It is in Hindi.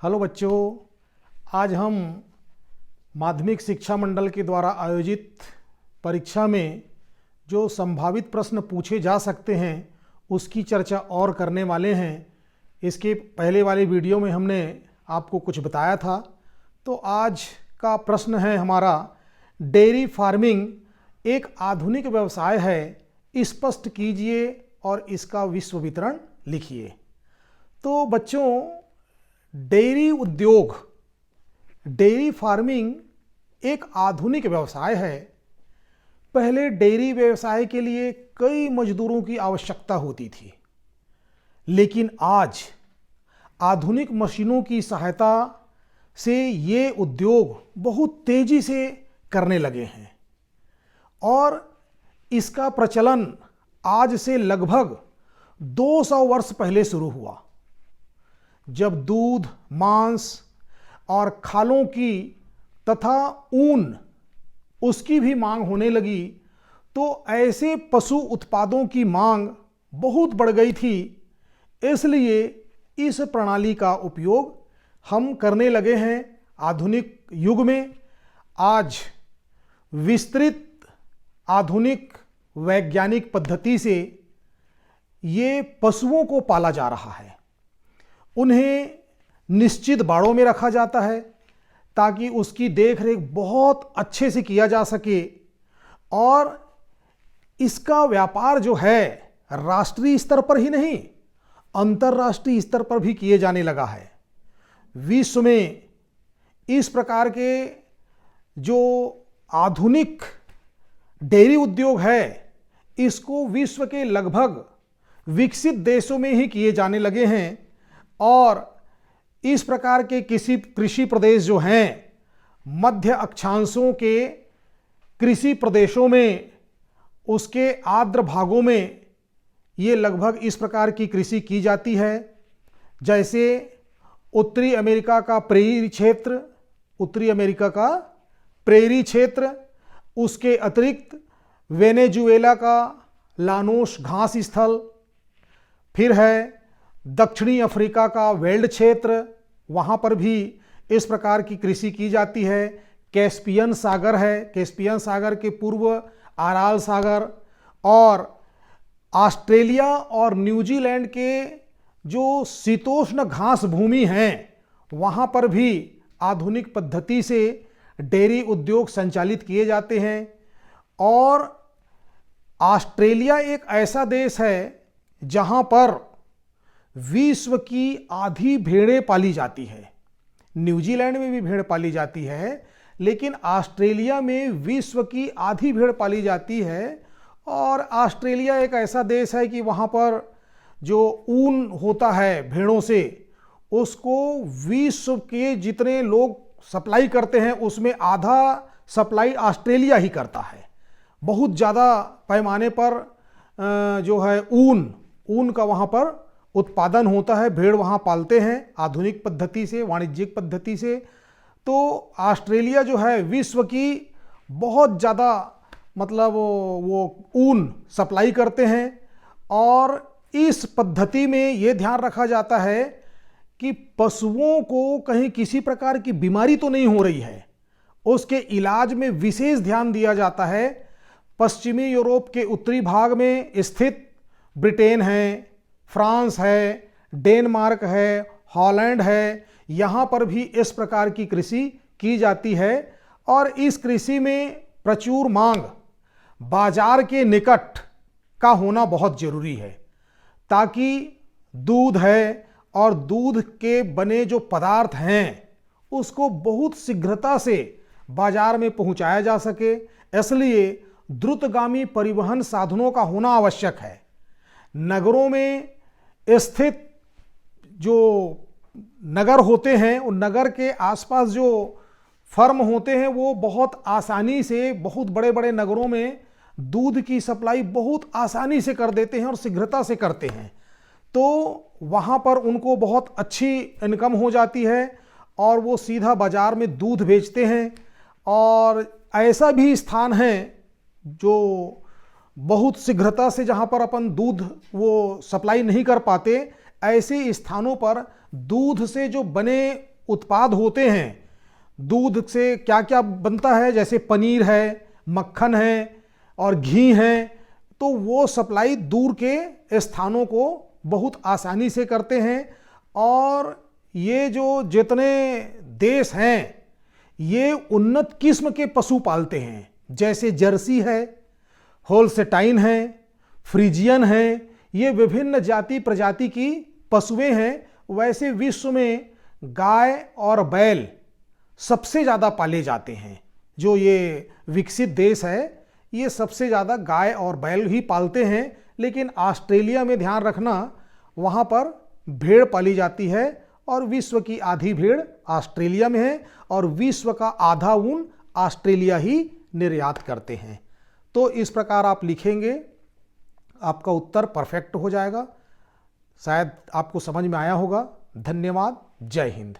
हेलो बच्चों, आज हम माध्यमिक शिक्षा मंडल के द्वारा आयोजित परीक्षा में जो संभावित प्रश्न पूछे जा सकते हैं उसकी चर्चा और करने वाले हैं। इसके पहले वाले वीडियो में हमने आपको कुछ बताया था। तो आज का प्रश्न है हमारा, डेयरी फार्मिंग एक आधुनिक व्यवसाय है, स्पष्ट कीजिए और इसका विश्व वितरण लिखिए। तो बच्चों, डेयरी उद्योग, डेयरी फार्मिंग एक आधुनिक व्यवसाय है। पहले डेयरी व्यवसाय के लिए कई मजदूरों की आवश्यकता होती थी, लेकिन आज आधुनिक मशीनों की सहायता से ये उद्योग बहुत तेजी से करने लगे हैं और इसका प्रचलन आज से लगभग 200 वर्ष पहले शुरू हुआ, जब दूध, मांस और खालों की तथा ऊन उसकी भी मांग होने लगी। तो ऐसे पशु उत्पादों की मांग बहुत बढ़ गई थी, इसलिए इस प्रणाली का उपयोग हम करने लगे हैं आधुनिक युग में। आज विस्तृत आधुनिक वैज्ञानिक पद्धति से ये पशुओं को पाला जा रहा है। उन्हें निश्चित बाड़ों में रखा जाता है ताकि उसकी देखरेख बहुत अच्छे से किया जा सके और इसका व्यापार जो है राष्ट्रीय स्तर पर ही नहीं, अंतर्राष्ट्रीय स्तर पर भी किए जाने लगा है। विश्व में इस प्रकार के जो आधुनिक डेयरी उद्योग है, इसको विश्व के लगभग विकसित देशों में ही किए जाने लगे हैं और इस प्रकार के किसी कृषि प्रदेश जो हैं, मध्य अक्षांशों के कृषि प्रदेशों में, उसके आर्द्र भागों में ये लगभग इस प्रकार की कृषि की जाती है। जैसे उत्तरी अमेरिका का प्रेरी क्षेत्र, उत्तरी अमेरिका का प्रेरी क्षेत्र, उसके अतिरिक्त वेनेजुएला का लानोस घास स्थल, फिर है दक्षिणी अफ्रीका का वेल्ड क्षेत्र, वहाँ पर भी इस प्रकार की कृषि की जाती है। कैस्पियन सागर है, कैस्पियन सागर के पूर्व आराल सागर, और ऑस्ट्रेलिया और न्यूजीलैंड के जो शीतोष्ण घास भूमि हैं, वहाँ पर भी आधुनिक पद्धति से डेयरी उद्योग संचालित किए जाते हैं। और ऑस्ट्रेलिया एक ऐसा देश है जहाँ पर विश्व की आधी भेड़ें पाली जाती है। न्यूजीलैंड में भी भेड़ पाली जाती है, लेकिन ऑस्ट्रेलिया में विश्व की आधी भेड़ पाली जाती है। और ऑस्ट्रेलिया एक ऐसा देश है कि वहाँ पर जो ऊन होता है भेड़ों से, उसको विश्व के जितने लोग सप्लाई करते हैं उसमें आधा सप्लाई ऑस्ट्रेलिया ही करता है। बहुत ज़्यादा पैमाने पर जो है ऊन का वहाँ पर उत्पादन होता है, भेड़ वहाँ पालते हैं आधुनिक पद्धति से, वाणिज्यिक पद्धति से। तो ऑस्ट्रेलिया जो है विश्व की बहुत ज़्यादा मतलब वो ऊन सप्लाई करते हैं। और इस पद्धति में ये ध्यान रखा जाता है कि पशुओं को कहीं किसी प्रकार की बीमारी तो नहीं हो रही है, उसके इलाज में विशेष ध्यान दिया जाता है। पश्चिमी यूरोप के उत्तरी भाग में स्थित ब्रिटेन है, फ्रांस है, डेनमार्क है, हॉलैंड है, यहाँ पर भी इस प्रकार की कृषि की जाती है। और इस कृषि में प्रचुर मांग, बाजार के निकट का होना बहुत जरूरी है, ताकि दूध है और दूध के बने जो पदार्थ हैं उसको बहुत शीघ्रता से बाजार में पहुंचाया जा सके। इसलिए द्रुतगामी परिवहन साधनों का होना आवश्यक है। नगरों में स्थित जो नगर होते हैं, उन नगर के आसपास जो फर्म होते हैं, वो बहुत आसानी से बहुत बड़े बड़े नगरों में दूध की सप्लाई बहुत आसानी से कर देते हैं और शीघ्रता से करते हैं। तो वहाँ पर उनको बहुत अच्छी इनकम हो जाती है और वो सीधा बाजार में दूध बेचते हैं। और ऐसा भी स्थान है जो बहुत शीघ्रता से, जहाँ पर अपन दूध वो सप्लाई नहीं कर पाते, ऐसे स्थानों पर दूध से जो बने उत्पाद होते हैं, दूध से क्या क्या बनता है, जैसे पनीर है, मक्खन है और घी है, तो वो सप्लाई दूर के स्थानों को बहुत आसानी से करते हैं। और ये जो जितने देश हैं ये उन्नत किस्म के पशु पालते हैं, जैसे जर्सी है, होल्स्टाइन है, फ्रीजियन है, ये विभिन्न जाति प्रजाति की पशुएं हैं। वैसे विश्व में गाय और बैल सबसे ज़्यादा पाले जाते हैं। जो ये विकसित देश है ये सबसे ज़्यादा गाय और बैल ही पालते हैं। लेकिन ऑस्ट्रेलिया में ध्यान रखना, वहाँ पर भेड़ पाली जाती है और विश्व की आधी भेड़ ऑस्ट्रेलिया में है और विश्व का आधा ऊन ऑस्ट्रेलिया ही निर्यात करते हैं। तो इस प्रकार आप लिखेंगे, आपका उत्तर परफेक्ट हो जाएगा। शायद आपको समझ में आया होगा। धन्यवाद। जय हिंद।